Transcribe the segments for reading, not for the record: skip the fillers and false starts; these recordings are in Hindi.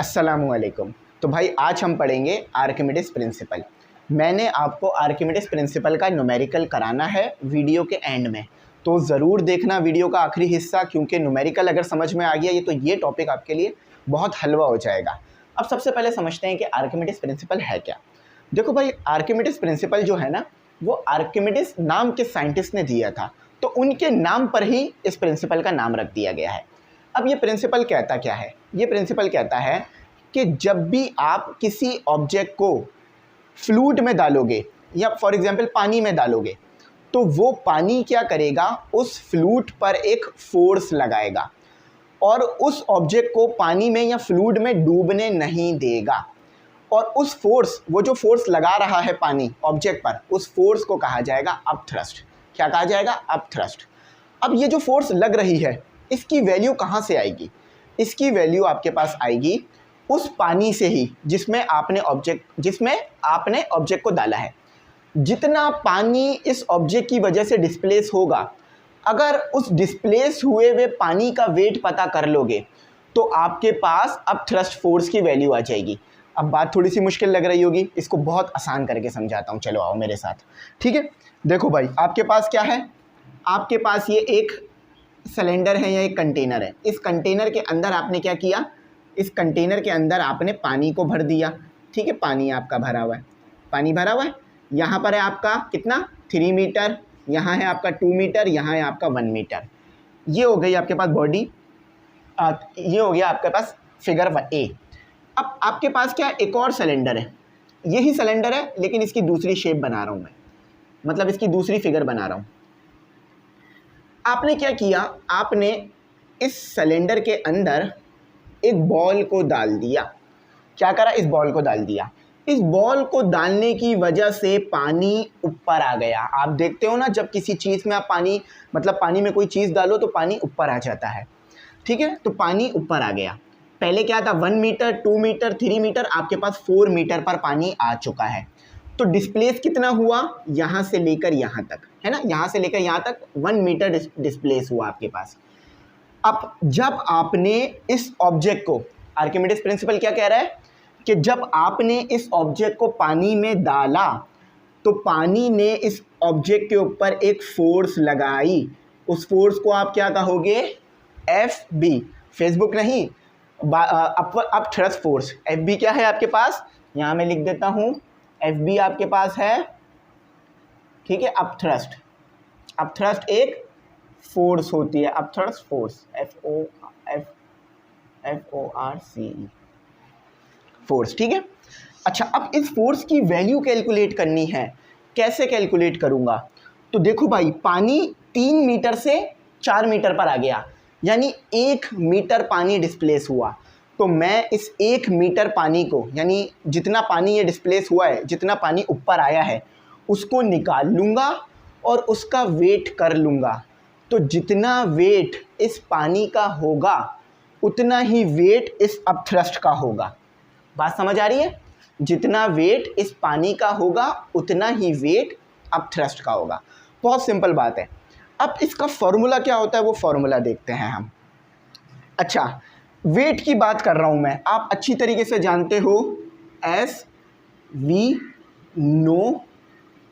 अस्सलामुअलैकुम। तो भाई आज हम पढ़ेंगे आर्किमिडीज प्रिंसिपल। मैंने आपको आर्किमिडीज प्रिंसिपल का न्यूमेरिकल कराना है वीडियो के एंड में, तो ज़रूर देखना वीडियो का आखिरी हिस्सा, क्योंकि न्यूमेरिकल अगर समझ में आ गया तो ये टॉपिक आपके लिए बहुत हलवा हो जाएगा। अब सबसे पहले समझते हैं कि आर्किमिडीज प्रिंसिपल है क्या। देखो भाई, आर्किमिडीज प्रिंसिपल जो है ना, वो आर्किमिडीज नाम के साइंटिस्ट ने दिया था, तो उनके नाम पर ही इस प्रिंसिपल का नाम रख दिया गया है। अब ये प्रिंसिपल कहता क्या है? ये प्रिंसिपल कहता है कि जब भी आप किसी ऑब्जेक्ट को फ्लूइड में डालोगे या फॉर एग्जांपल पानी में डालोगे, तो वो पानी क्या करेगा, उस फ्लूइड पर एक फोर्स लगाएगा और उस ऑब्जेक्ट को पानी में या फ्लूइड में डूबने नहीं देगा। और उस फोर्स, वो जो फोर्स लगा रहा है पानी ऑब्जेक्ट पर, उस फोर्स को कहा जाएगा अपथ्रस्ट। क्या कहा जाएगा? अपथ्रस्ट। अब ये जो फोर्स लग रही है, इसकी वैल्यू कहाँ से आएगी? इसकी वैल्यू आपके पास आएगी उस पानी से ही जिसमें आपने ऑब्जेक्ट को डाला है। जितना पानी इस ऑब्जेक्ट की वजह से डिस्प्लेस होगा, अगर उस डिस्प्लेस हुए हुए पानी का वेट पता कर लोगे तो आपके पास अपथ्रस्ट फोर्स की वैल्यू आ जाएगी। अब बात थोड़ी सी मुश्किल लग रही होगी, इसको बहुत आसान करके समझाता हूँ, चलो आओ मेरे साथ। ठीक है, देखो भाई, आपके पास क्या है? आपके पास ये एक सिलेंडर है या एक कंटेनर है। इस कंटेनर के अंदर आपने क्या किया? इस कंटेनर के अंदर आपने पानी को भर दिया। ठीक है, पानी आपका भरा हुआ है, पानी भरा हुआ है। यहाँ पर है आपका कितना? 3 मीटर, यहाँ है आपका 2 मीटर, यहाँ है आपका 1 मीटर। ये हो गई आपके पास बॉडी, ये हो गया आपके पास फिगर ए। अब आपके पास क्या, एक और सिलेंडर है, यही सिलेंडर है लेकिन इसकी दूसरी शेप बना रहा हूँ मैं, मतलब इसकी दूसरी फिगर बना रहा हूँ। आपने क्या किया? आपने इस सिलेंडर के अंदर एक बॉल को डाल दिया। क्या करा? इस बॉल को डाल दिया। इस बॉल को डालने की वजह से पानी ऊपर आ गया। आप देखते हो ना, जब किसी चीज़ में आप पानी में कोई चीज़ डालो तो पानी ऊपर आ जाता है। ठीक है, तो पानी ऊपर आ गया। पहले क्या था? 1 मीटर, 2 मीटर, 3 मीटर, आपके पास 4 मीटर पर पानी आ चुका है। तो डिस्प्लेस कितना हुआ? यहाँ से लेकर यहाँ तक, है ना, यहाँ से लेकर यहाँ तक 1 मीटर डिस्प्लेस हुआ आपके पास। अब जब आपने इस ऑब्जेक्ट को, आर्किमिडीज प्रिंसिपल क्या कह रहा है कि जब आपने इस ऑब्जेक्ट को पानी में डाला तो पानी ने इस ऑब्जेक्ट के ऊपर एक फोर्स लगाई। उस फोर्स को आप क्या कहोगे? FB। फेसबुक नहीं, अपथ्रस्ट फोर्स। FB क्या है आपके पास? यहाँ मैं लिख देता हूँ, FB आपके पास है, ठीक है, अपथ्रस्ट। अपथ्रस्ट एक फोर्स होती है, अपथ्रस्ट फोर्स, FORCE, फोर्स। ठीक है, अच्छा, अब इस फोर्स की वैल्यू कैलकुलेट करनी है। कैसे कैलकुलेट करूँगा? तो देखो भाई, पानी 3 मीटर से 4 मीटर पर आ गया, यानी 1 मीटर पानी डिस्प्लेस हुआ। तो मैं इस 1 मीटर पानी को, यानी जितना पानी ये डिस्प्लेस हुआ है, जितना पानी ऊपर आया है, उसको निकाल लूँगा और उसका वेट कर लूँगा। तो जितना वेट इस पानी का होगा उतना ही वेट इस अपथ्रस्ट का होगा। बात समझ आ रही है? जितना वेट इस पानी का होगा उतना ही वेट अपथ्रस्ट का होगा। बहुत सिंपल बात है। अब इसका फॉर्मूला क्या होता है, वो फॉर्मूला देखते हैं हम। अच्छा, वेट की बात कर रहा हूँ मैं, आप अच्छी तरीके से जानते हो, SV नो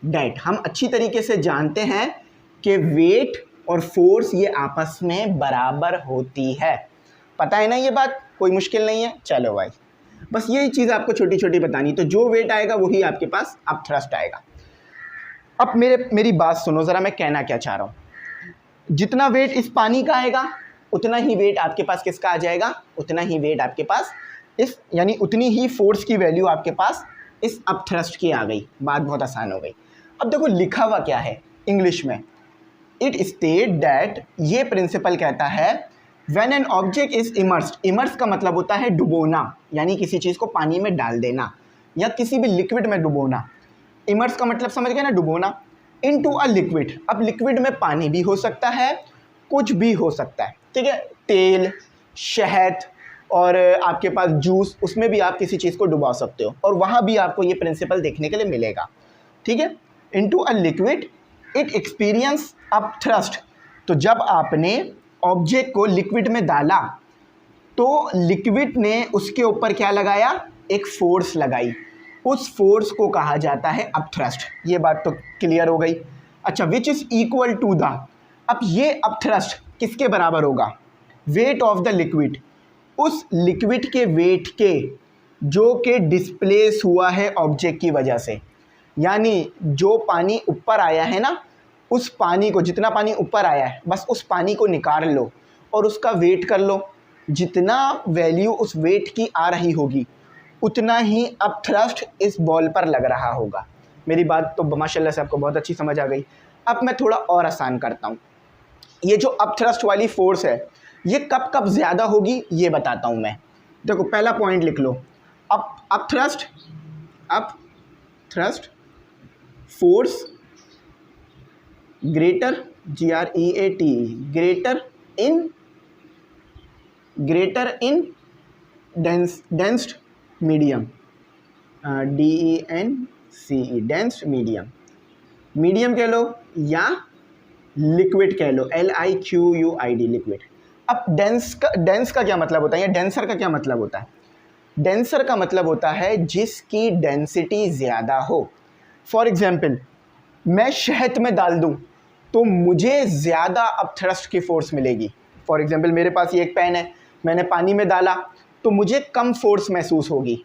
डेट। हम अच्छी तरीके से जानते हैं कि वेट और फोर्स ये आपस में बराबर होती है। पता है ना ये बात? कोई मुश्किल नहीं है। चलो भाई, बस यही चीज़ आपको छोटी छोटी बतानी। तो जो वेट आएगा वही आपके पास अपथ्रस्ट आएगा। अब मेरी बात सुनो ज़रा, मैं कहना क्या चाह रहा हूँ। जितना वेट इस पानी का आएगा उतना ही वेट आपके पास किसका आ जाएगा? उतना ही वेट आपके पास इस, यानी उतनी ही फोर्स की वैल्यू आपके पास इस अपथ्रस्ट की आ गई। बात बहुत आसान हो गई। अब देखो लिखा हुआ क्या है इंग्लिश में। इट स्टेट दैट, ये प्रिंसिपल कहता है, when an object is immersed. Immerse का मतलब होता है डुबोना, यानी किसी चीज़ को पानी में डाल देना या किसी भी लिक्विड में डुबोना। इमर्स का मतलब समझ गए ना, डुबोना। Into a liquid. अब लिक्विड में पानी भी हो सकता है, कुछ भी हो सकता है। ठीक है, तेल, शहद और आपके पास जूस, उसमें भी आप किसी चीज़ को डुबा सकते हो, और वहाँ भी आपको ये प्रिंसिपल देखने के लिए मिलेगा। ठीक है, into a liquid it experience upthrust. तो जब आपने ऑब्जेक्ट को लिक्विड में डाला तो लिक्विड ने उसके ऊपर क्या लगाया, एक फोर्स लगाई, उस फोर्स को कहा जाता है अपथ्रस्ट। ये बात तो क्लियर हो गई। अच्छा, which is equal to the, अब ये अपथ्रस्ट किसके बराबर होगा, वेट ऑफ द लिक्विड, उस लिक्विड के वेट के जो कि डिस्प्लेस हुआ है ऑब्जेक्ट की वजह से। यानी जो पानी ऊपर आया है ना, उस पानी को, जितना पानी ऊपर आया है बस उस पानी को निकाल लो और उसका वेट कर लो, जितना वैल्यू उस वेट की आ रही होगी उतना ही अपथ्रस्ट इस बॉल पर लग रहा होगा। मेरी बात तो माशाल्लाह से आपको बहुत अच्छी समझ आ गई। अब मैं थोड़ा और आसान करता हूँ। ये जो अपथ्रस्ट वाली फोर्स है ये कब कब ज़्यादा होगी ये बताता हूँ मैं। देखो पहला पॉइंट लिख लो, upthrust force greater, GREAT, greater in densed medium, DENSE, densed medium कह लो या लिक्विड कह लो, LIQUID, लिक्विड। अब डेंस का क्या मतलब होता है, या डेंसर का क्या मतलब होता है? डेंसर का मतलब होता है जिसकी डेंसिटी ज़्यादा हो। फॉर एग्जाम्पल, मैं शहद में डाल दूं तो मुझे ज़्यादा अपथ्रस्ट की फोर्स मिलेगी। फॉर एग्जाम्पल, मेरे पास ये एक पेन है, मैंने पानी में डाला तो मुझे कम फोर्स महसूस होगी।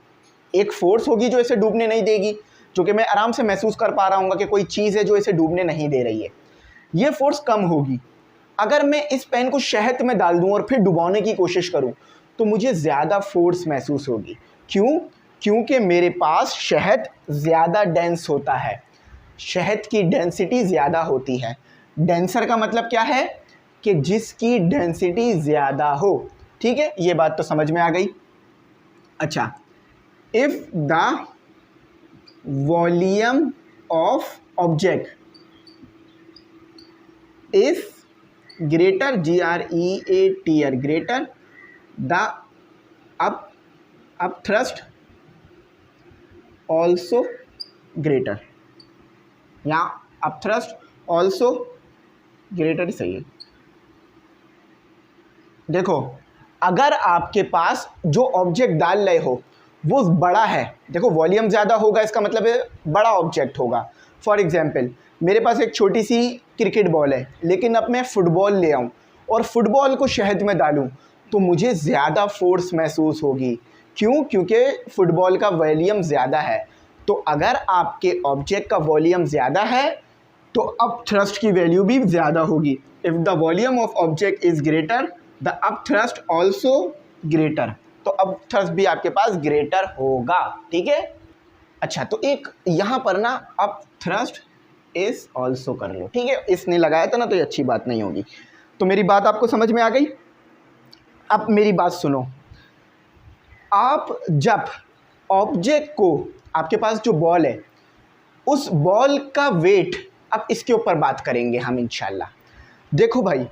एक फोर्स होगी जो इसे डूबने नहीं देगी, जो कि मैं आराम से महसूस कर पा रहा हूँ कि कोई चीज़ है जो इसे डूबने नहीं दे रही है, ये फोर्स कम होगी। अगर मैं इस पेन को शहद में डाल दूं और फिर डुबाने की कोशिश करूं तो मुझे ज़्यादा फोर्स महसूस होगी। क्यों? क्योंकि मेरे पास शहद ज़्यादा डेंस होता है, शहद की डेंसिटी ज़्यादा होती है। डेंसर का मतलब क्या है कि जिसकी डेंसिटी ज़्यादा हो। ठीक है, ये बात तो समझ में आ गई। अच्छा, if the volume of object is greater, GREATER, greater the upthrust also greater, या अपथ्रस्ट ऑल्सो ग्रेटर सही है। देखो, अगर आपके पास जो ऑब्जेक्ट डाल रहे हो वो बड़ा है, देखो वॉल्यूम ज़्यादा होगा इसका मतलब है बड़ा ऑब्जेक्ट होगा। फॉर एग्जाम्पल, मेरे पास एक छोटी सी क्रिकेट बॉल है, लेकिन अब मैं फुटबॉल ले आऊँ और फुटबॉल को शहद में डालूँ तो मुझे ज़्यादा फोर्स महसूस होगी। क्यों? क्योंकि फुटबॉल का वॉल्यूम ज़्यादा है। तो अगर आपके ऑब्जेक्ट का वॉल्यूम ज़्यादा है तो अपथ्रस्ट की वैल्यू भी ज़्यादा होगी। If the volume of object is greater the upthrust also greater, तो अपथ्रस्ट भी आपके पास ग्रेटर होगा। ठीक है। अच्छा, तो एक यहाँ पर ना अपथ्रस्ट इज ऑल्सो कर लो। ठीक है, इसने लगाया था ना तो ये अच्छी बात नहीं होगी। तो मेरी बात आपको समझ में आ गई। अब मेरी बात सुनो, आप जब ऑब्जेक्ट को, आपके पास जो बॉल है उस बॉल का वेट, अब इसके ऊपर बात करेंगे हम इंशाल्लाह। देखो भाई,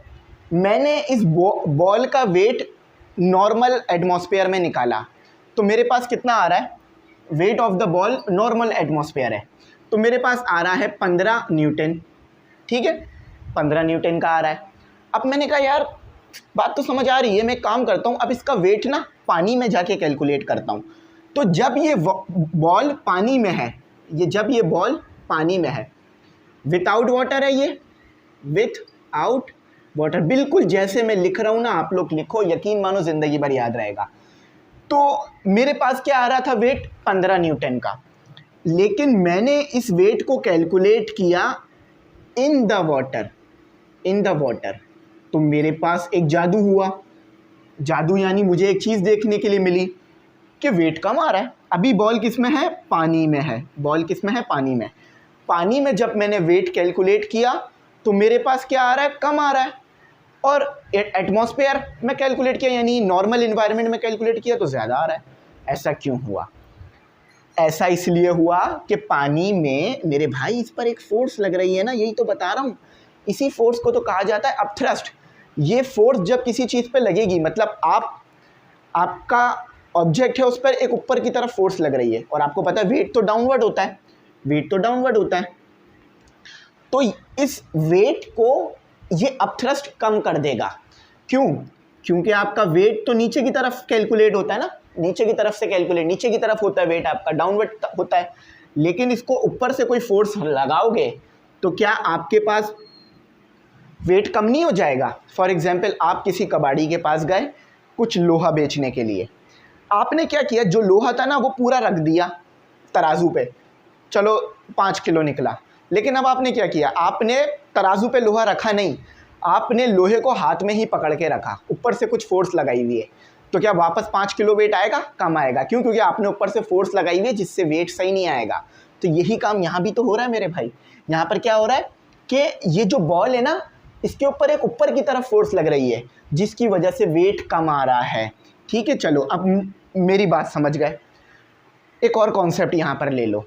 मैंने इस बॉल का वेट नॉर्मल एटमॉस्फेयर में निकाला तो मेरे पास कितना आ रहा है, wait of the ball normal atmosphere है तो मेरे पास आ रहा है 15 न्यूटन। ठीक है, 15 न्यूटन का आ रहा है। अब मैंने कहा यार बात तो समझ आ रही है, मैं काम करता हूँ, अब इसका वेट ना पानी में जाके कैलकुलेट करता हूँ। तो जब ये बॉल पानी में है, जब ये बॉल पानी में है, विदाउट वाटर है, ये विदाउट वाटर, बिल्कुल जैसे मैं लिख रहा हूँ ना आप लोग लिखो, यकीन मानो ज़िंदगी भर याद रहेगा। तो मेरे पास क्या आ रहा था, वेट 15 न्यूटन का, लेकिन मैंने इस वेट को कैलकुलेट किया इन द वाटर, तो मेरे पास एक जादू हुआ। जादू यानी मुझे एक चीज़ देखने के लिए मिली कि वेट कम आ रहा है। अभी बॉल किस में है, पानी में है, बॉल किस में है, पानी में। पानी में जब मैंने वेट कैलकुलेट किया तो मेरे पास क्या आ रहा है, कम आ रहा है। और एटमॉस्फेयर में कैलकुलेट किया यानी नॉर्मल इन्वायरमेंट में कैलकुलेट किया तो ज़्यादा आ रहा है। ऐसा क्यों हुआ? ऐसा इसलिए हुआ कि पानी में मेरे भाई इस पर एक फोर्स लग रही है ना, यही तो बता रहा हूँ। इसी फोर्स को तो कहा जाता है अपथ्रस्ट। ये फोर्स जब किसी चीज़ पे लगेगी, मतलब आपका ऑब्जेक्ट है उस पर एक ऊपर की तरफ फोर्स लग रही है, और आपको पता है वेट तो डाउनवर्ड होता है, तो इस वेट को ये अपथ्रस्ट कम कर देगा। क्यों? क्योंकि आपका वेट तो नीचे की तरफ कैलकुलेट होता है ना, नीचे की तरफ से कैलकुलेट, नीचे की तरफ होता है वेट आपका, डाउनवर्ड होता है। लेकिन इसको ऊपर से कोई फोर्स लगाओगे तो क्या आपके पास वेट कम नहीं हो जाएगा? फॉर एग्जाम्पल आप किसी कबाड़ी के पास गए कुछ लोहा बेचने के लिए, आपने क्या किया, जो लोहा था ना वो पूरा रख दिया तराजू पे, चलो 5 किलो निकला। लेकिन अब आपने क्या किया, आपने तराजू पे लोहा रखा नहीं, आपने लोहे को हाथ में ही पकड़ के रखा, ऊपर से कुछ फोर्स लगाई हुई है, तो क्या वापस 5 किलो वेट आएगा? कम आएगा। क्यों? क्योंकि आपने ऊपर से फोर्स लगाई हुई है जिससे वेट सही नहीं आएगा। तो यही काम यहाँ भी तो हो रहा है मेरे भाई। यहाँ पर क्या हो रहा है कि ये जो बॉल है ना, इसके ऊपर एक ऊपर की तरफ फोर्स लग रही है जिसकी वजह से वेट कम आ रहा है। ठीक है, चलो अब मेरी बात समझ गए। एक और कॉन्सेप्ट यहाँ पर ले लो।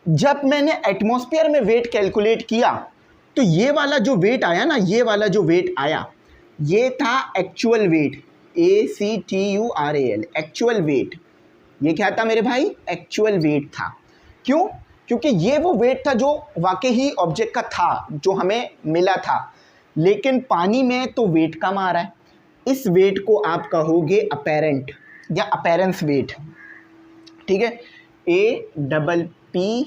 जब मैंने एटमॉस्फेयर में वेट कैलकुलेट किया तो ये वाला जो वेट आया ना, ये वाला जो वेट आया, ये था actual wait, ACTURAL, actual wait. ये क्या था मेरे भाई? एक्चुअल वेट था। क्यों? क्योंकि ये वो वेट था जो वाकई ही ऑब्जेक्ट का था, जो हमें मिला था। लेकिन पानी में तो वेट कम आ रहा है। इस वेट को आप कहोगे अपेरेंट या अपेरेंस वेट। ठीक है, APP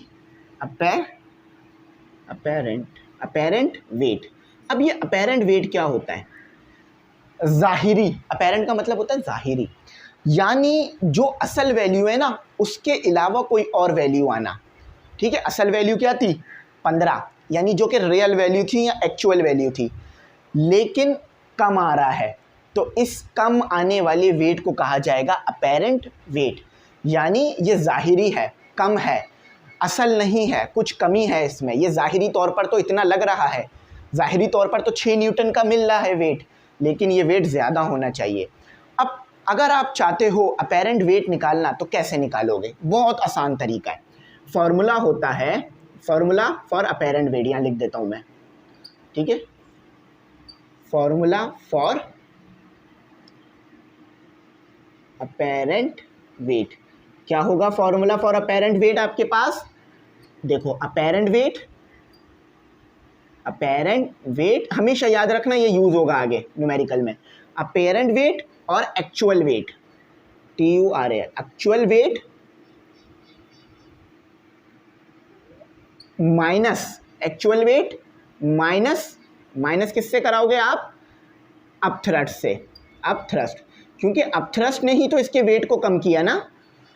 अपेरेंट वेट। अब ये अपेरेंट वेट क्या होता है? ज़ाहिरी। अपेरेंट का मतलब होता है ज़ाहिरी, यानी जो असल वैल्यू है ना उसके अलावा कोई और वैल्यू आना। ठीक है, असल वैल्यू क्या थी? 15, यानी जो कि रियल वैल्यू थी या एक्चुअल वैल्यू थी, लेकिन कम आ रहा है, तो इस कम आने वाले वेट को कहा जाएगा अपेरेंट वेट। यानी ये ज़ाहिरी है, कम है, असल नहीं है, कुछ कमी है इसमें। ये ज़ाहिरी तौर पर तो इतना लग रहा है, ज़ाहिरी तौर पर तो 6 न्यूटन का मिल रहा है वेट, लेकिन ये वेट ज़्यादा होना चाहिए। अब अगर आप चाहते हो अपेरेंट वेट निकालना तो कैसे निकालोगे? बहुत आसान तरीका है। फॉर्मूला होता है, फॉर्मूला फॉर अपेरेंट वेट, यहाँ लिख देता हूँ मैं। ठीक है, फॉर्मूला फॉर अपेरेंट वेट। क्या होगा फॉर्मूला फॉर अपेरेंट वेट आपके पास? देखो, अपेरेंट वेट हमेशा याद रखना, ये यूज होगा आगे न्यूमेरिकल में। अपेरेंट वेट और actual wait, TURAL, actual wait minus actual wait minus किससे कराओगे आप? अपथ्रस्ट से। अपथ्रस्ट, क्योंकि अपथ्रस्ट ने ही तो इसके वेट को कम किया ना।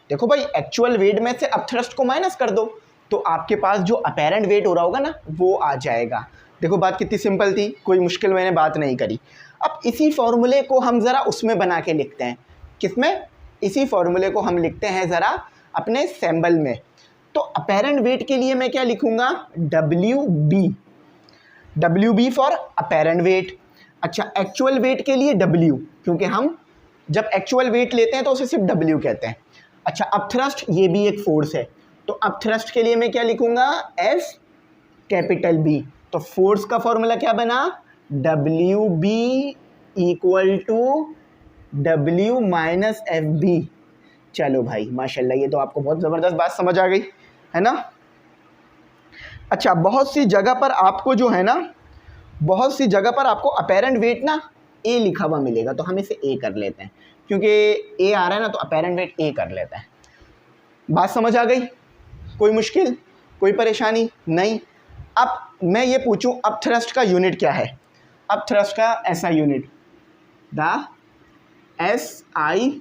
देखो भाई, एक्चुअल वेट में से अपथ्रस्ट को माइनस कर दो तो आपके पास जो अपेरेंट वेट हो रहा होगा ना वो आ जाएगा। देखो बात कितनी सिंपल थी, कोई मुश्किल मैंने बात नहीं करी। अब इसी फॉर्मूले को हम ज़रा उसमें बना के लिखते हैं। किसमें? इसी फॉर्मूले को हम लिखते हैं ज़रा अपने सिंबल में। तो अपेरेंट वेट के लिए मैं क्या लिखूँगा? WB for apparent wait. अच्छा, एक्चुअल वेट के लिए W, क्योंकि हम जब एक्चुअल वेट लेते हैं तो उसे सिर्फ W कहते हैं। अच्छा, अपथ्रस्ट ये भी एक फोर्स है, तो अपथ्रस्ट के लिए मैं क्या लिखूँगा? FB। तो फोर्स का फॉर्मूला क्या बना? WB equal to W minus FB। चलो भाई माशाल्लाह, ये तो आपको बहुत ज़बरदस्त बात समझ आ गई है ना। अच्छा, बहुत सी जगह पर आपको जो है ना, बहुत सी जगह पर आपको अपेरेंट वेट ना A लिखा हुआ मिलेगा, तो हम इसे A कर लेते हैं, क्योंकि A आ रहा है ना, तो अपेरेंट वेट A कर लेते हैं। बात समझ आ गई? कोई मुश्किल, कोई परेशानी नहीं? अब मैं ये पूछूं, अपथ्रस्ट का यूनिट क्या है? अपथ्रस्ट का SI unit, the SI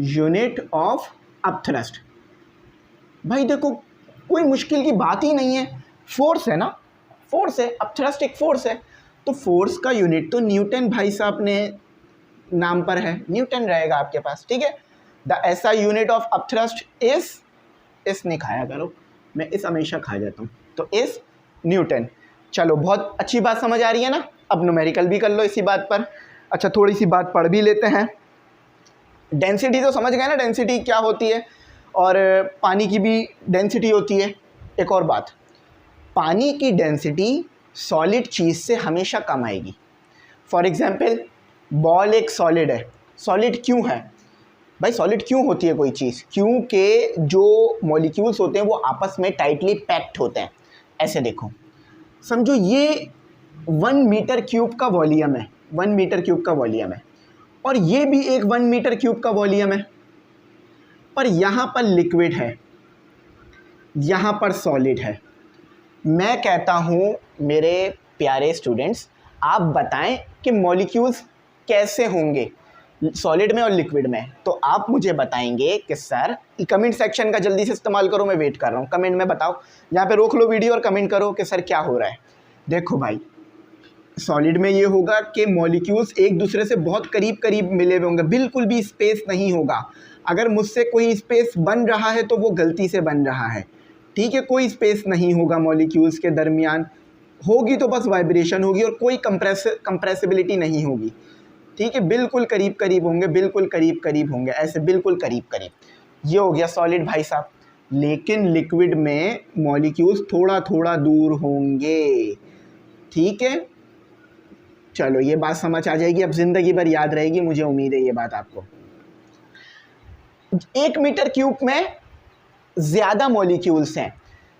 unit of upthrust. भाई देखो, कोई मुश्किल की बात ही नहीं है, फोर्स है ना, फोर्स है, अपथ्रस्ट एक फोर्स है, तो फोर्स का यूनिट तो न्यूटन भाई साहब ने नाम पर है, न्यूटन रहेगा आपके पास। ठीक है, the SI unit of upthrust इस नहीं खाया करो, मैं इस हमेशा खा जाता हूँ, तो इस न्यूटन। चलो, बहुत अच्छी बात समझ आ रही है ना। अब न्यूमेरिकल भी कर लो इसी बात पर। अच्छा, थोड़ी सी बात पढ़ भी लेते हैं। डेंसिटी तो समझ गए ना, डेंसिटी क्या होती है, और पानी की भी डेंसिटी होती है। एक और बात, पानी की डेंसिटी सॉलिड चीज़ से हमेशा कम आएगी। फॉर एग्जांपल, बॉल एक सॉलिड है। सॉलिड क्यों है भाई? सॉलिड क्यों होती है कोई चीज़? क्योंकि जो मॉलिक्यूल्स होते हैं वो आपस में टाइटली पैक्ड होते हैं। ऐसे देखो, समझो ये 1 मीटर क्यूब का वॉल्यूम है, 1 मीटर क्यूब का वॉल्यूम है, और ये भी एक 1 मीटर क्यूब का वॉल्यूम है, पर यहाँ पर लिक्विड है, यहाँ पर सॉलिड है। मैं कहता हूँ मेरे प्यारे स्टूडेंट्स, आप बताएं कि मॉलिक्यूल्स कैसे होंगे सॉलिड में और लिक्विड में। तो आप मुझे बताएंगे कि सर, कमेंट सेक्शन का जल्दी से इस्तेमाल करो, मैं वेट कर रहा हूँ। कमेंट में बताओ, यहाँ पे रोक लो वीडियो और कमेंट करो कि सर क्या हो रहा है। देखो भाई, सॉलिड में ये होगा कि मॉलिक्यूल्स एक दूसरे से बहुत करीब करीब मिले हुए होंगे, बिल्कुल भी स्पेस नहीं होगा। अगर मुझसे कोई स्पेस बन रहा है तो वो गलती से बन रहा है, ठीक है। कोई स्पेस नहीं होगा मॉलिक्यूल्स के दरमियान, होगी तो बस वाइब्रेशन होगी और कोई कंप्रेसिबिलिटी नहीं होगी, ठीक है। बिल्कुल करीब करीब होंगे, बिल्कुल करीब करीब होंगे, ऐसे बिल्कुल करीब करीब। ये हो गया सॉलिड भाई साहब। लेकिन लिक्विड में मॉलिक्यूल्स थोड़ा थोड़ा दूर होंगे, ठीक है। चलो, ये बात समझ आ जाएगी, अब ज़िंदगी भर याद रहेगी, मुझे उम्मीद है ये बात आपको। 1 मीटर क्यूब में ज़्यादा मॉलिक्यूल्स हैं,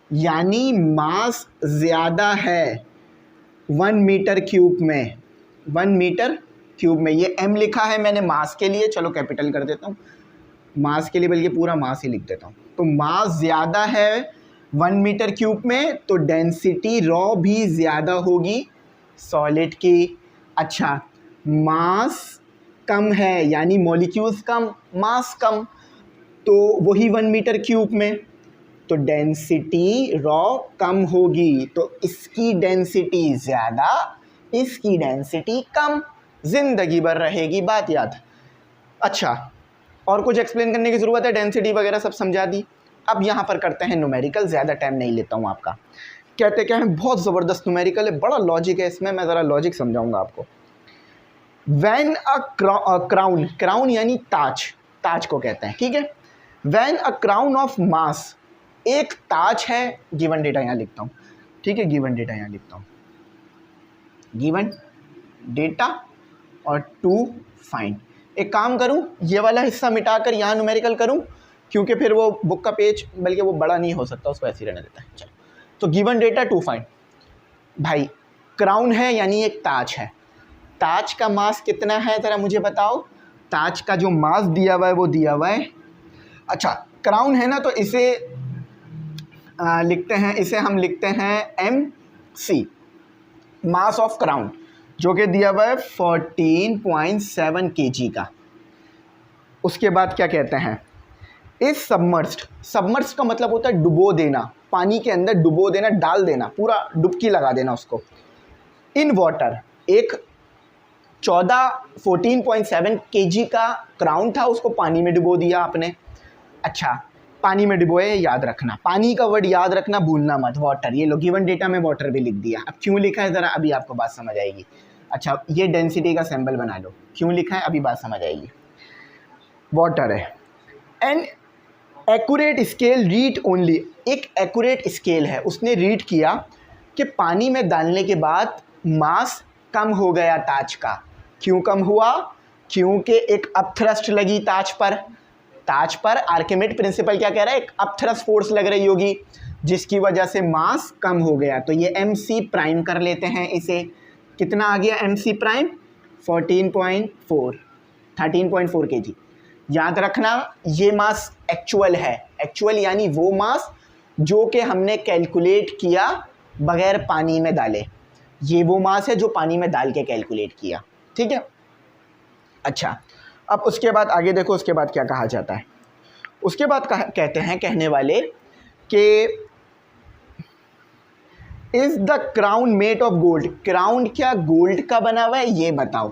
यानी मास ज़्यादा है 1 मीटर क्यूब में। 1 मीटर क्यूब में ये m लिखा है मैंने मास के लिए, चलो कैपिटल कर देता हूँ मास के लिए, बल्कि पूरा मास ही लिख देता हूँ। तो मास ज़्यादा है 1 मीटर क्यूब में, तो डेंसिटी रॉ भी ज़्यादा होगी सॉलिड की। अच्छा, मास कम है, यानी मॉलिक्यूल्स कम, मास कम, तो वही 1 मीटर क्यूब में, तो डेंसिटी रॉ कम होगी। तो इसकी डेंसिटी ज़्यादा, इसकी डेंसिटी कम, ज़िंदगी भर रहेगी बात याद। अच्छा, और कुछ एक्सप्लेन करने की ज़रूरत है? डेंसिटी वगैरह सब समझा दी। अब यहाँ पर करते हैं न्यूमेरिकल, ज़्यादा टाइम नहीं लेता हूँ आपका। कहते क्या है, बहुत ज़बरदस्त न्यूमेरिकल है, बड़ा लॉजिक है इसमें, मैं ज़रा लॉजिक समझाऊंगा आपको। वैन अ क्राउन, क्राउन यानी ताज, ताज को कहते हैं, ठीक है। When a crown of mass, एक ताज है, गिवन डेटा यहाँ लिखता हूँ, ठीक है। गिवन डेटा यहाँ लिखता हूँ, गिवन डेटा और टू फाइंड। एक काम करूँ, ये वाला हिस्सा मिटाकर यहाँ न्यूमेरिकल करूँ, क्योंकि फिर वो बुक का पेज, बल्कि वो बड़ा नहीं हो सकता, उसको ऐसे ही रहने देता है। चलो, तो गिवन डेटा टू फाइंड। भाई, क्राउन है यानी एक ताज है, ताज का मास कितना है ज़रा मुझे बताओ। ताज का जो मास दिया हुआ है वो दिया हुआ है, अच्छा क्राउन है ना, तो इसे लिखते हैं, इसे हम लिखते हैं MC, मास ऑफ क्राउन, जो कि दिया हुआ है 14.7 kg का। उसके बाद क्या कहते हैं, इस सबमर्स्ड, सबमर्स्ड का मतलब होता है डुबो देना, पानी के अंदर डुबो देना, डाल देना, पूरा डुबकी लगा देना उसको। इन वाटर, एक 14.7 kg का क्राउन था, उसको पानी में डुबो दिया आपने। अच्छा, पानी में डुबोए, याद रखना, पानी का वर्ड याद रखना, भूलना मत, वाटर। ये लो गिवन डेटा में वाटर भी लिख दिया। अब क्यों लिखा है ज़रा अभी आपको बात समझ आएगी। अच्छा, ये डेंसिटी का सिंबल बना लो, क्यों लिखा है अभी बात समझ आएगी। वाटर है। An accurate scale read only, एक एक्यूरेट स्केल है, उसने रीड किया कि पानी में डालने के बाद मास कम हो गया ताज का। क्यों कम हुआ? क्योंकि एक अपथ्रस्ट लगी ताज पर। ताज पर आर्किमिड प्रिंसिपल क्या कह रहा है, एक अपथ्रस्ट फोर्स लग रही होगी, जिसकी वजह से मास कम हो गया। तो ये MC प्राइम कर लेते हैं इसे। कितना आ गया MC प्राइम? 13.4 kg। याद रखना, ये मास एक्चुअल है, एक्चुअल यानी वो मास जो कि हमने कैलकुलेट किया बगैर पानी में डाले, ये वो मास है जो पानी में डाल के कैलकुलेट किया, ठीक है। अच्छा, अब उसके बाद आगे देखो, उसके बाद क्या कहा जाता है। उसके बाद कहते हैं कहने वाले कि is the crown made of gold, crown क्या गोल्ड का बना हुआ है, ये बताओ।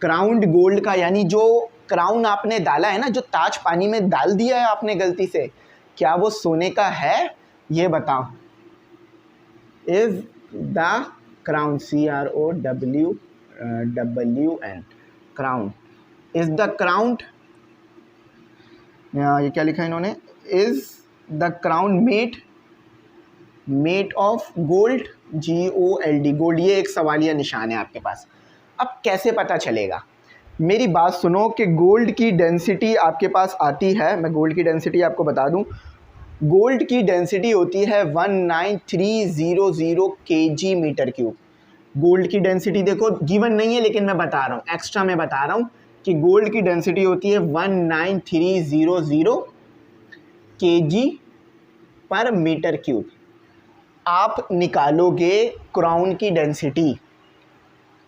क्राउन गोल्ड का, यानी जो क्राउन आपने डाला है ना, जो ताज पानी में डाल दिया है आपने गलती से, क्या वो सोने का है, ये बताओ। Is the crown, CROWN, crown, is the crown, ये क्या लिखा है इन्होंने, is the crown made of gold, GOLD, gold, ये एक सवालिया निशान है आपके पास। अब कैसे पता चलेगा, मेरी बात सुनो कि गोल्ड की डेंसिटी आपके पास आती है, मैं गोल्ड की डेंसिटी आपको बता दूं, गोल्ड की डेंसिटी होती है 19300 kg मीटर क्यूब। गोल्ड की डेंसिटी देखो गिवन नहीं है, लेकिन मैं बता रहा हूँ, एक्स्ट्रा मैं बता रहा हूँ कि गोल्ड की डेंसिटी होती है 19300 kg पर मीटर क्यूब। आप निकालोगे क्राउन की डेंसिटी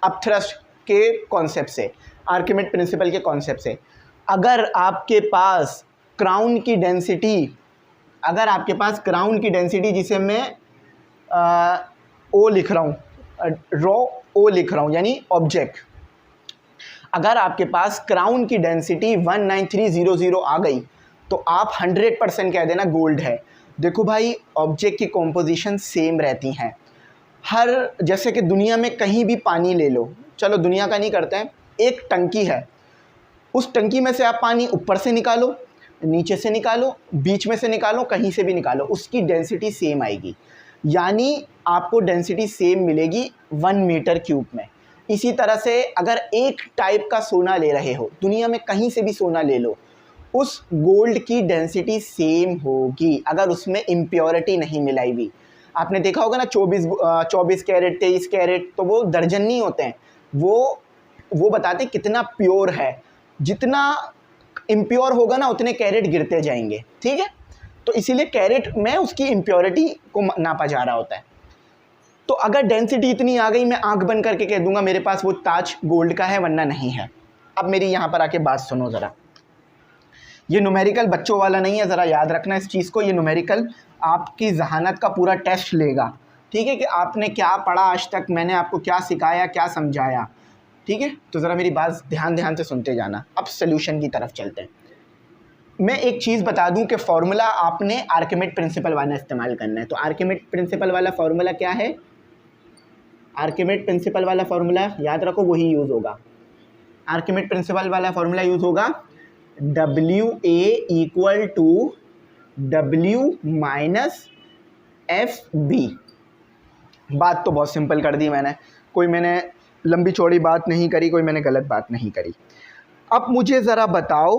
अपथ्रस्ट के कॉन्सेप्ट से, आर्किमिड प्रिंसिपल के कॉन्सेप्ट से। अगर आपके पास क्राउन की डेंसिटी जिसे मैं ओ लिख रहा हूँ, रॉ ओ लिख रहा हूँ, यानी ऑब्जेक्ट, अगर आपके पास क्राउन की डेंसिटी 19300 आ गई तो आप 100% कह देना गोल्ड है। देखो भाई, ऑब्जेक्ट की कॉम्पोजिशन सेम रहती हैं हर, जैसे कि दुनिया में कहीं भी पानी ले लो, चलो दुनिया का नहीं करते हैं, एक टंकी है, उस टंकी में से आप पानी ऊपर से निकालो, नीचे से निकालो, बीच में से निकालो, कहीं से भी निकालो, उसकी डेंसिटी सेम आएगी, यानी आपको डेंसिटी सेम मिलेगी 1 मीटर क्यूब में। इसी तरह से अगर एक टाइप का सोना ले रहे हो, दुनिया में कहीं से भी सोना ले लो, उस गोल्ड की डेंसिटी सेम होगी अगर उसमें इम्प्योरिटी नहीं मिलाई हुई। आपने देखा होगा ना 24 कैरेट 23 कैरेट, तो वो दर्जन नहीं होते हैं, वो बताते कितना प्योर है। जितना इम्प्योर होगा ना उतने कैरेट गिरते जाएंगे, ठीक है। तो इसीलिए कैरेट में उसकी इम्प्योरिटी को नापा जा रहा होता है। तो अगर डेंसिटी इतनी आ गई, मैं आंख बंद करके कह दूंगा मेरे पास वो ताज गोल्ड का है, वरना नहीं है। अब मेरी यहाँ पर आके बात सुनो ज़रा, ये न्यूमेरिकल बच्चों वाला नहीं है, ज़रा याद रखना इस चीज़ को। ये न्यूमेरिकल आपकी जहानत का पूरा टेस्ट लेगा, ठीक है, कि आपने क्या पढ़ा आज तक, मैंने आपको क्या सिखाया, क्या समझाया, ठीक है। तो ज़रा मेरी बात ध्यान से सुनते जाना। अब सोल्यूशन की तरफ चलते हैं। मैं एक चीज़ बता दूं कि फार्मूला आपने आर्किमिड प्रिंसिपल वाला इस्तेमाल करना है। तो आर्किमिड प्रिंसिपल वाला फार्मूला क्या है? आर्किमिड प्रिंसिपल वाला फार्मूला याद रखो, वही यूज़ होगा। आर्किमिड प्रिंसिपल वाला फार्मूला यूज़ होगा WA = W - FB। बात तो बहुत सिंपल कर दी मैंने लंबी चौड़ी बात नहीं करी, कोई मैंने गलत बात नहीं करी। अब मुझे ज़रा बताओ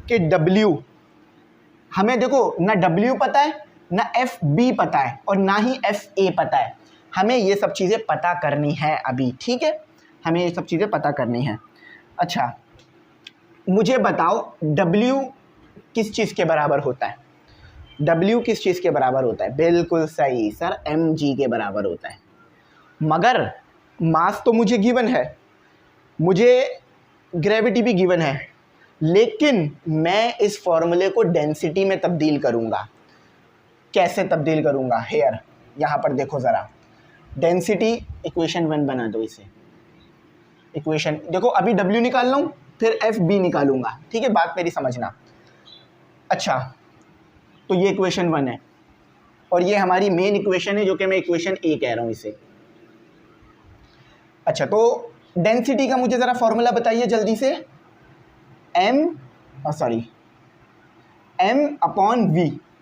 कि W, हमें देखो ना W पता है, ना FB पता है, और ना ही FA पता है। हमें ये सब चीज़ें पता करनी है अभी, ठीक है, हमें ये सब चीज़ें पता करनी है। अच्छा, मुझे बताओ W किस चीज़ के बराबर होता है? W किस चीज़ के बराबर होता है? बिल्कुल सही सर, mg के बराबर होता है। मगर मास तो मुझे गिवन है, मुझे ग्रेविटी भी गिवन है, लेकिन मैं इस फॉर्मूले को डेंसिटी में तब्दील करूँगा। कैसे तब्दील करूँगा? हेयर यहाँ पर देखो ज़रा, डेंसिटी इक्वेशन 1 बना दो इसे। इक्वेशन देखो, अभी W निकाल लूँ, फिर FB निकालूंगा, ठीक है, बात मेरी समझना। अच्छा, तो ये इक्वेशन 1 है, और ये हमारी मेन इक्वेशन है, जो कि मैं इक्वेशन A कह रहा हूँ इसे। अच्छा, तो डेंसिटी का मुझे ज़रा फॉर्मूला बताइए जल्दी से। M/V,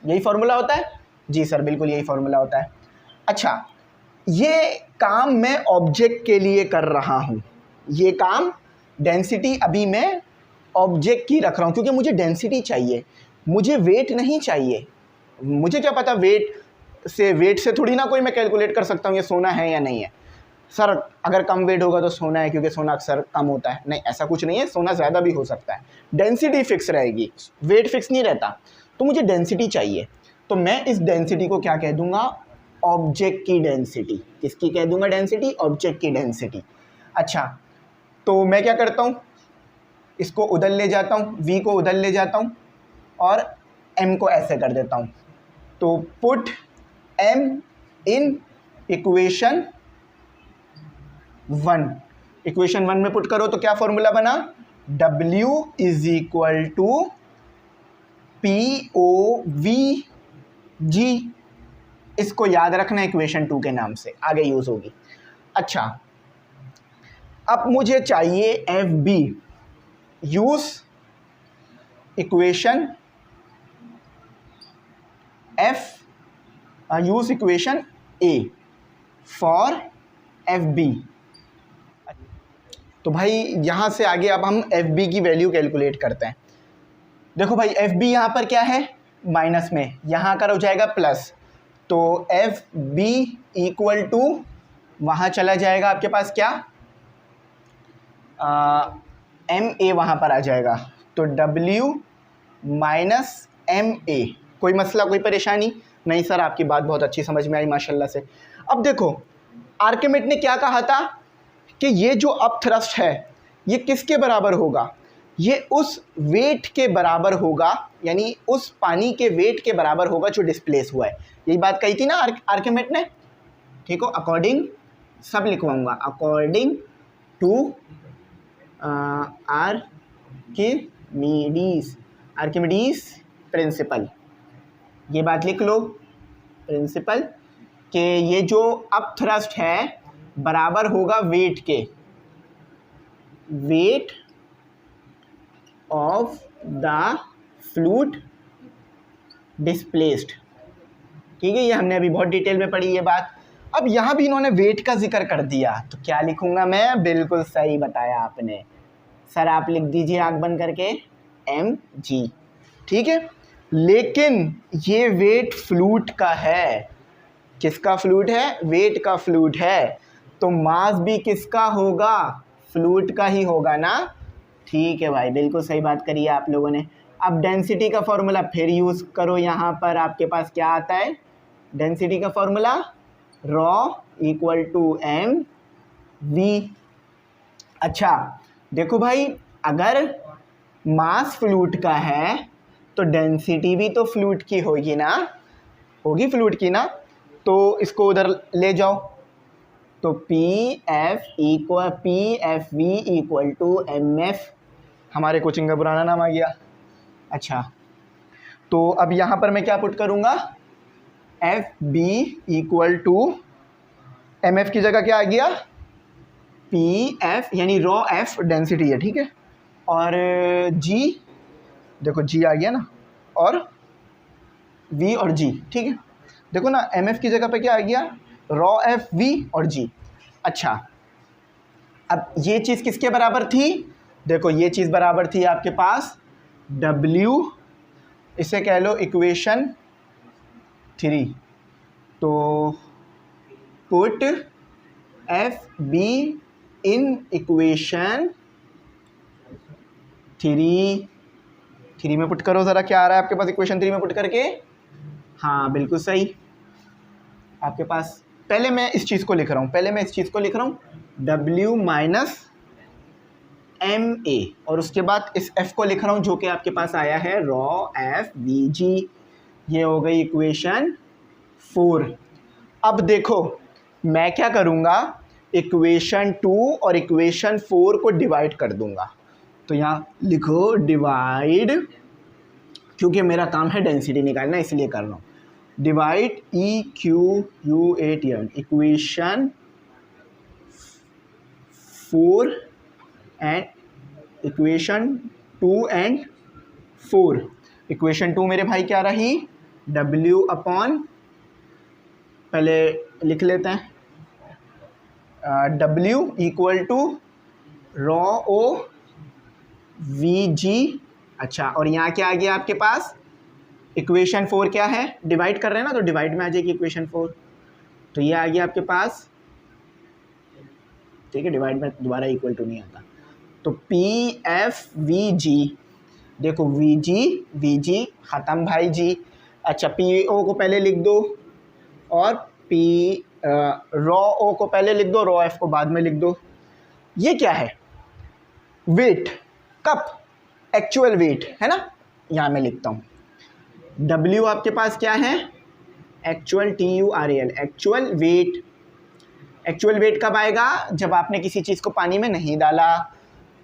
यही फॉर्मूला होता है? जी सर, बिल्कुल यही फॉर्मूला होता है। अच्छा, ये काम मैं ऑब्जेक्ट के लिए कर रहा हूँ, ये काम डेंसिटी अभी मैं ऑब्जेक्ट की रख रहा हूँ, क्योंकि मुझे डेंसिटी चाहिए, मुझे वेट नहीं चाहिए। मुझे क्या पता, वेट से थोड़ी ना कोई मैं कैलकुलेट कर सकता हूँ ये सोना है या नहीं है। सर अगर कम वेट होगा तो सोना है, क्योंकि सोना अक्सर कम होता है। नहीं, ऐसा कुछ नहीं है, सोना ज़्यादा भी हो सकता है। डेंसिटी फिक्स रहेगी, वेट फिक्स नहीं रहता। तो मुझे डेंसिटी चाहिए, तो मैं इस डेंसिटी को क्या कह दूंगा? ऑब्जेक्ट की डेंसिटी। किसकी कह दूंगा डेंसिटी? ऑब्जेक्ट की डेंसिटी। अच्छा, तो मैं क्या करता हूँ, इसको उधर ले जाता हूँ, V को उधर ले जाता हूँ, और M को ऐसे कर देता हूँ। तो put M in equation 1। Equation 1 में पुट करो तो क्या फॉर्मूला बना? W = POVG। इसको याद रखना इक्वेशन 2 के नाम से, आगे यूज होगी। अच्छा, अब मुझे चाहिए FB। Use equation A for FB। तो भाई यहाँ से आगे अब हम FB की वैल्यू कैलकुलेट करते हैं। देखो भाई, FB यहाँ पर क्या है? माइनस में, यहाँ कर हो जाएगा प्लस। तो FB = वहाँ चला जाएगा आपके पास क्या, MA वहाँ पर आ जाएगा, तो W माइनस MA। कोई मसला, कोई परेशानी नहीं सर? आपकी बात बहुत अच्छी समझ में आई माशाल्लाह से। अब देखो आर्किमिड ने क्या कहा था कि ये जो अपथ्रस्ट है ये किसके बराबर होगा, ये उस वेट के बराबर होगा, यानी उस पानी के वेट के बराबर होगा जो डिस्प्लेस हुआ है। यही बात कही थी ना आर्किमिड ने, ठीक हो? अकॉर्डिंग, सब लिखवाऊंगा, अकॉर्डिंग टू आर्किमिडीज प्रिंसिपल, ये बात लिख लो प्रिंसिपल, कि ये जो अपथ्रस्ट है बराबर होगा वेट के, wait of the fluid displaced. ठीक है, ये हमने अभी बहुत डिटेल में पढ़ी ये बात। अब यहाँ भी इन्होंने वेट का जिक्र कर दिया, तो क्या लिखूंगा मैं? बिल्कुल सही बताया आपने सर, आप लिख दीजिए आंख बंद करके mg। ठीक है, लेकिन ये वेट फ्लूइड का है। किसका फ्लूइड है? वेट का फ्लूइड है, तो मास भी किसका होगा? फ्लूइड का ही होगा ना। ठीक है भाई, बिल्कुल सही बात करी है आप लोगों ने। अब डेंसिटी का फॉर्मूला फिर यूज़ करो, यहाँ पर आपके पास क्या आता है? डेंसिटी का formula rho equal to M V. अच्छा देखो भाई, अगर मास फ्लूइड का है तो डेंसिटी भी तो फ्लूइड की होगी ना, होगी फ्लूइड की ना, तो इसको उधर ले जाओ, तो PFV इक्वल टू MF, हमारे कोचिंग का पुराना नाम आ गया। अच्छा, तो अब यहाँ पर मैं क्या पुट करूँगा? FB इक्वल टू MF की जगह क्या आ गया? PF, यानी रॉ F डेंसिटी है, ठीक है, और G, देखो G आ गया ना, और V और G, ठीक है। देखो ना MF की जगह पे क्या आ गया? रॉ F, V और G। अच्छा, अब ये चीज़ किसके बराबर थी? देखो ये चीज़ बराबर थी आपके पास W, इसे कह लो इक्वेशन 3, तो पुट FB इन इक्वेशन 3 में पुट करो ज़रा, क्या आ रहा है आपके पास इक्वेशन 3 में पुट करके? हाँ बिल्कुल सही आपके पास। पहले मैं इस चीज़ को लिख रहा हूँ, W माइनस MA, और उसके बाद इस F को लिख रहा हूँ जो कि आपके पास आया है रॉ FVG। ये हो गई इक्वेशन 4। अब देखो मैं क्या करूँगा, इक्वेशन 2 और इक्वेशन 4 को डिवाइड कर दूंगा, तो यहाँ लिखो डिवाइड, क्योंकि मेरा काम है डेंसिटी निकालना इसलिए कर रहा हूँ, divide EQUATN equation 4 and equation 2 and 4। Equation 2 मेरे भाई क्या रही? W अपॉन, पहले लिख लेते हैं, W इक्वल टू रॉ ओ VG। अच्छा, और यहाँ क्या आ गया आपके पास? इक्वेशन 4 क्या है? डिवाइड कर रहे हैं ना, तो डिवाइड में आ जाएगी इक्वेशन 4, तो ये आ गया आपके पास, ठीक है, डिवाइड में दोबारा इक्वल टू नहीं आता, तो PFVG, देखो VG ख़त्म भाई जी। अच्छा, PO को पहले लिख दो, और रॉ O को पहले लिख दो, रॉ F को बाद में लिख दो। ये क्या है? वेट, कप, एक्चुअल वेट है ना, यहाँ मैं लिखता हूँ। W आपके पास क्या है? Actual, TURAL, actual wait. Actual wait कब आएगा? जब आपने किसी चीज़ को पानी में नहीं डाला,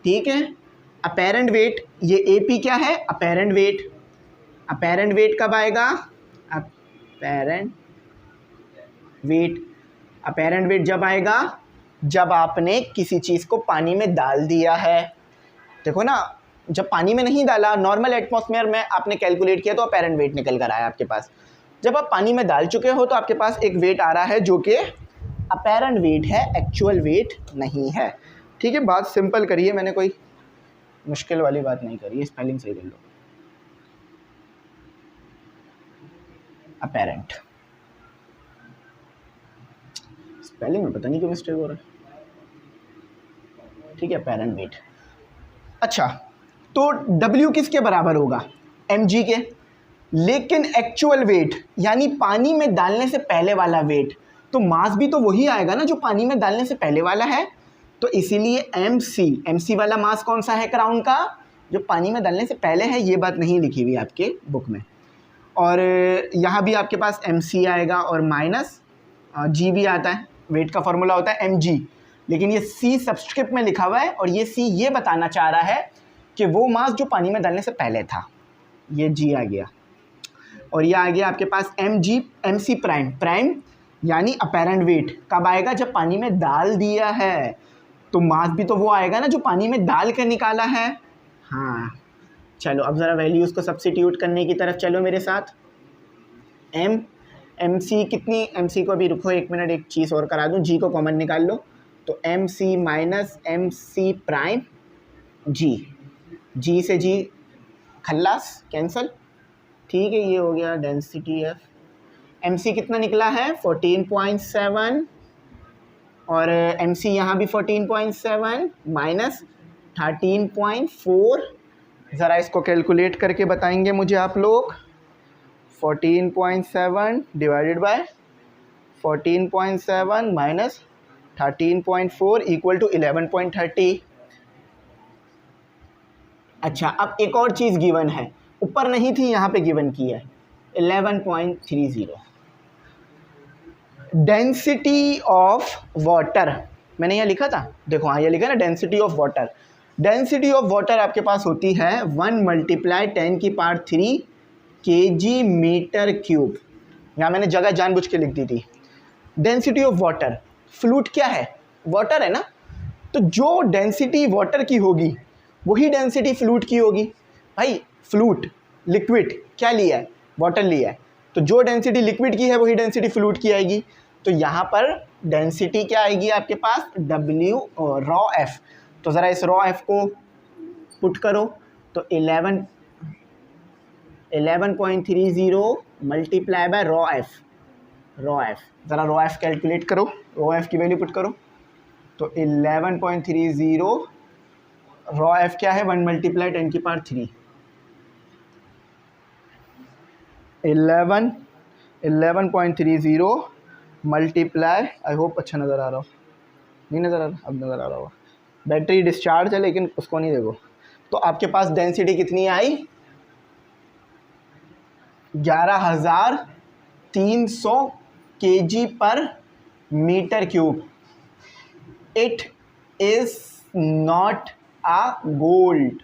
ठीक है। अपेरेंट वेट, ये AP क्या है? Apparent wait. अपेरेंट वेट कब आएगा? अपेरेंट वेट जब आएगा जब आपने किसी चीज़ को पानी में डाल दिया है। देखो ना, जब पानी में नहीं डाला, नॉर्मल एटमॉस्फेयर में आपने कैलकुलेट किया तो अपेरेंट वेट निकल कर आया आपके पास। जब आप पानी में डाल चुके हो तो आपके पास एक वेट आ रहा है जो कि अपेरेंट वेट है, एक्चुअल वेट नहीं है। ठीक है, बात सिंपल करिए, मैंने कोई मुश्किल वाली बात नहीं करी है, स्पेलिंग सही कर लो। अपेरेंट, स्पेलिंग में पता नहीं क्यों मिस्टेक हो रहा है। ठीक है, अपेरेंट वेट। अच्छा, तो W किसके बराबर होगा? mg के। लेकिन एक्चुअल वेट यानी पानी में डालने से पहले वाला वेट, तो मास भी तो वही आएगा ना जो पानी में डालने से पहले वाला है। तो इसीलिए mc वाला मास कौन सा है क्राउन का? जो पानी में डालने से पहले है। ये बात नहीं लिखी हुई आपके बुक में। और यहाँ भी आपके पास mc आएगा और माइनस g भी आता है। वेट का फॉर्मूला होता है mg, लेकिन ये c सब्सक्रिप्ट में लिखा हुआ है और ये c ये बताना चाह रहा है कि वो मास जो पानी में डालने से पहले था। ये g आ गया और ये आ गया आपके पास mc प्राइम यानी अपेरेंट वेट कब आएगा? जब पानी में डाल दिया है। तो मास भी तो वो आएगा ना जो पानी में डाल कर निकाला है। हाँ, चलो अब ज़रा वैल्यूज़ को सब्स्टिट्यूट करने की तरफ चलो मेरे साथ। mc कितनी? mc को अभी रुको एक मिनट, एक चीज़ और करा दूँ। g को कॉमन निकाल लो, तो mc minus mc prime g से g खल्लास कैंसल। ठीक है, ये हो गया डेंसिटी f। mc कितना निकला है? 14.7 और mc यहाँ भी 14.7 माइनस 13.4। ज़रा इसको कैलकुलेट करके बताएंगे मुझे आप लोग। 14.7 divided by 14.7 minus 13.4 equal to 11.30। अच्छा, अब एक और चीज़ गिवन है, ऊपर नहीं थी, यहाँ पे गिवन की है 11.30। डेंसिटी ऑफ वाटर मैंने यहाँ लिखा था, देखो हाँ ये लिखा ना, density of water. Density of water आपके पास होती है 1 मल्टीप्लाई 10⁻³ kg मीटर क्यूब। यहाँ मैंने जगह जानबूझ के लिख दी थी। डेंसिटी ऑफ वाटर, फ्लूइड क्या है? वाटर है ना। तो जो डेंसिटी वाटर की होगी वही डेंसिटी फ्लूइड की होगी। भाई फ्लूइड लिक्विड क्या लिया है? वाटर लिया है। तो जो डेंसिटी लिक्विड की है वही डेंसिटी फ्लूइड की आएगी। तो यहाँ पर डेंसिटी क्या आएगी आपके पास? W raw F। तो ज़रा इस रॉ F को पुट करो, तो 11.30 मल्टीप्लाई बाय रॉ F। ज़रा रॉ F कैलकुलेट करो, रॉ F की वैल्यू पुट करो। तो 11.30 रॉ F क्या है? 1 मल्टीप्लाई 10⁻³ 11.30 मल्टीप्लाई, आई होप अच्छा नज़र आ रहा हो, नहीं नज़र आ रहा? अब नज़र आ रहा होगा। बैटरी डिस्चार्ज है लेकिन उसको नहीं देखो। तो आपके पास डेंसिटी कितनी आई? 11,300 kg पर metre cube. It is not a gold.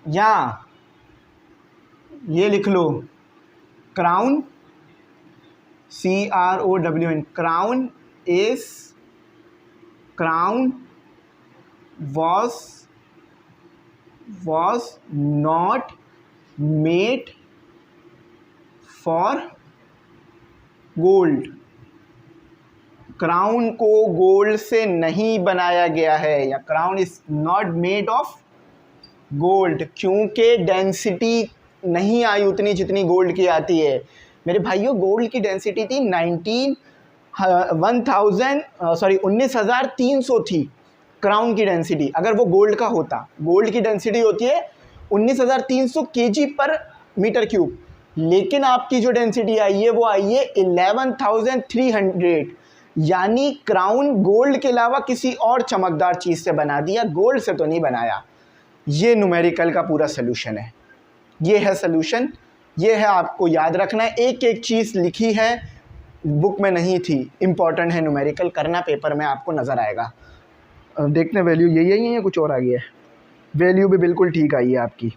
या ये लिख लो, crown CROWN, crown was not made for gold। Crown को गोल्ड से नहीं बनाया गया है, या crown is not made of gold, क्योंकि डेंसिटी नहीं आई उतनी जितनी गोल्ड की आती है। मेरे भाइयों, गोल्ड की डेंसिटी थी 19,300 थी क्राउन की डेंसिटी। अगर वो गोल्ड का होता, गोल्ड की डेंसिटी होती है 19,300 kg पर मीटर क्यूब, लेकिन आपकी जो डेंसिटी आई है वो आई है 11,300। यानी क्राउन गोल्ड के अलावा किसी और चमकदार चीज़ से बना दिया, गोल्ड से तो नहीं बनाया। ये न्यूमेरिकल का पूरा सोल्यूशन है। ये है सोल्यूशन, ये है, आपको याद रखना है। एक एक चीज़ लिखी है, बुक में नहीं थी, इम्पॉर्टेंट है। न्यूमेरिकल करना पेपर में आपको नज़र आएगा। देखते हैं वैल्यू यही है, कुछ और आ गया है। वैल्यू भी बिल्कुल ठीक आई है आपकी,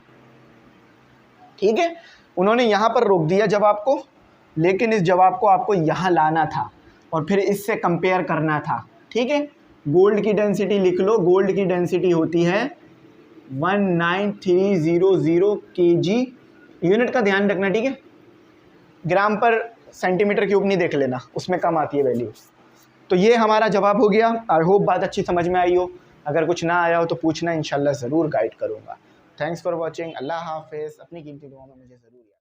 ठीक है। उन्होंने यहाँ पर रोक दिया जवाब को, लेकिन इस जवाब को आपको यहाँ लाना था और फिर इससे कंपेयर करना था, ठीक है। गोल्ड की डेंसिटी लिख लो, गोल्ड की डेंसिटी होती है 19300 kg। यूनिट का ध्यान रखना, ठीक है। ग्राम पर सेंटीमीटर क्यूब नहीं देख लेना, उसमें कम आती है वैल्यू। तो ये हमारा जवाब हो गया। आई होप बात अच्छी समझ में आई हो। अगर कुछ ना आया हो तो पूछना, इंशाल्लाह ज़रूर गाइड करूँगा। Thanks for watching. अल्लाह हाफिज़। अपनी कीमती दुआ में मुझे ज़रूर